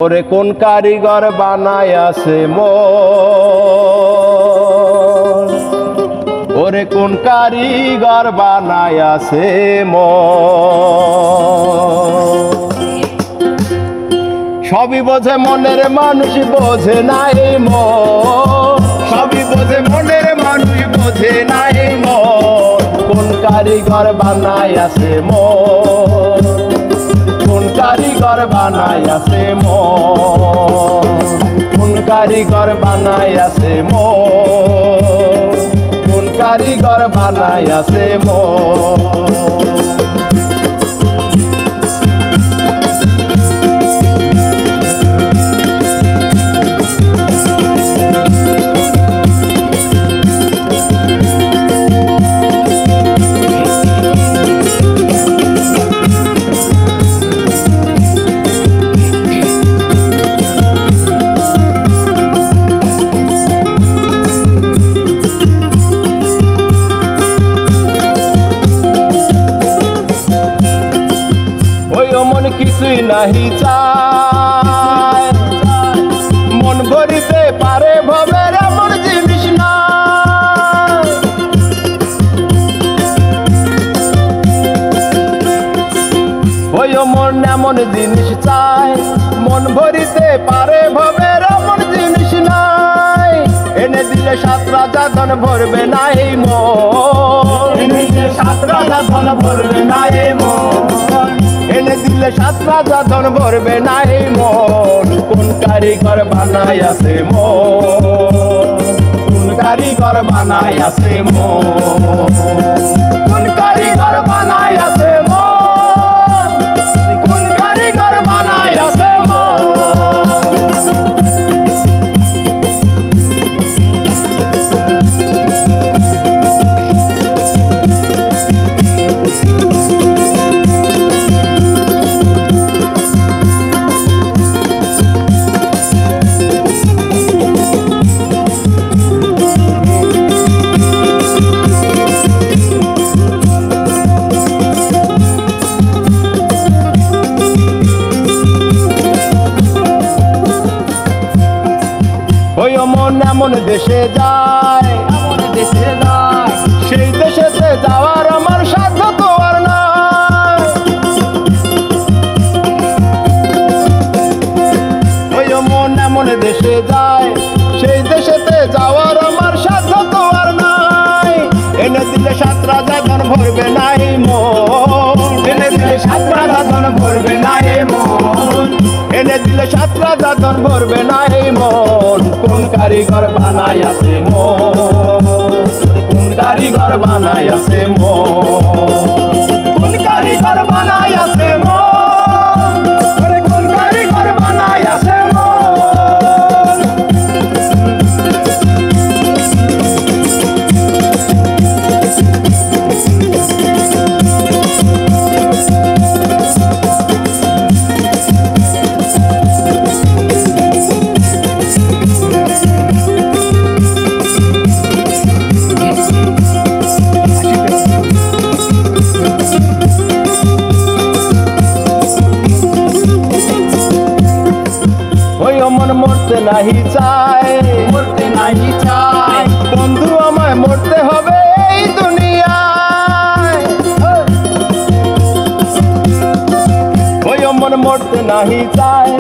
ওরে কোন কারিগর বানায় আছে ওরে কোন কারিগর বানায় আছে সবই বোঝে মনের মানুষ বোঝে না এই সবই বোঝে মনের মানুষ বোঝে না এই কোন কারিগর বানায় আছে কোন কারিগর বানায় আছে কোন কারিগর বানায় আছে কোন কারিগর বানায় আছে মন কিছুই নাহি চায় মন ভরিতে পারে ভবের এমন জিনিস না ওই মন এমন জিনিস চায় মন ভরিতে পারে ভবের এমন জিনিস নাই এনে দিলে 7 রাজা ধন ভরবে না এই এনে দিলে 7 রাজা ধন ভরবে না এই এনে দিলে 7 রাজা ধন ভরবে না এই কোন কারিগর বানায় আছে কোন কারিগর বানায় আছে কোন কারিগর বানায় আছে কোন কারিগর বানায় আছে ওই মন এমন দেশে যায় সেই দেশেতে যাওয়ার আমার সাধ্য তো আর নাই ওই মন এমন দেশে যায় সেই দেশেতে যাওয়ার আমার সাধ্য তো আর নাই এনে দিলে 7 রাজা ধন ভরবে না এই এনে দিলে 7 রাজা ধন ভরবে না এই এনে দিলে 7 রাজা ধন ভরবে না এই কোন কারিগর বানায় আছে কোন কারিগর বানায় আছে কোন কারিগর বানায় আছে কোন কারিগর বানায় আছে মন মরতে নাহি চায় বন্ধু আমায় মরতে হবে এই দুনিয়ায় ওই মন মরতে নাহি চায়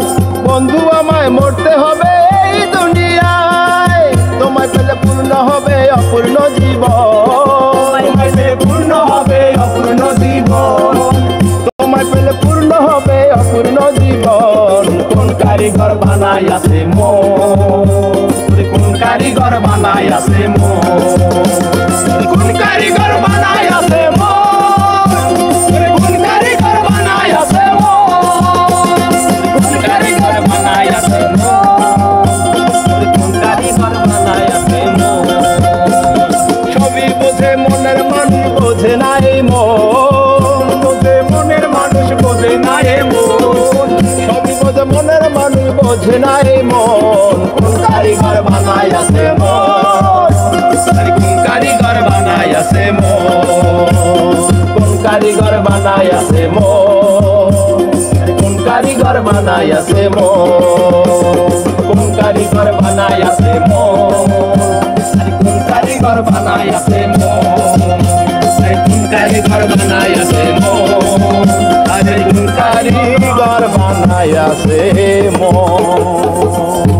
বন্ধু আমায় মরতে হবে এই দুনিয়ায় তোমায় পেলে পূর্ণ হবে অপূর্ণ জীবন পূর্ণ হবে অপূর্ণ জীবন তোমায় পেলে পূর্ণ হবে অপূর্ণ জীবন কোন কারিগর বানায় আছে কোন কারিগর বানায় আছে কোন কারিগর বানায় আছে কোন কারিগর বানায় আছে কোন কারিগর বানায় আছে কোন কারিগর বানায় আছে সবই বোঝে মনের মানুষ বোঝে না এই বোঝে মনের মানুষ বোঝে না এই সবই বোঝে মনের মানুষ বোঝে না এই কোন কারিগর বানায় আছে কোন কারিগর বানায় আছে কোন কারিগর বানায় আছে কোন কারিগর বানায় আছে কারিগর বানাইয়াছে মন, আরে কোন কারিগর বানাইয়াছে মন।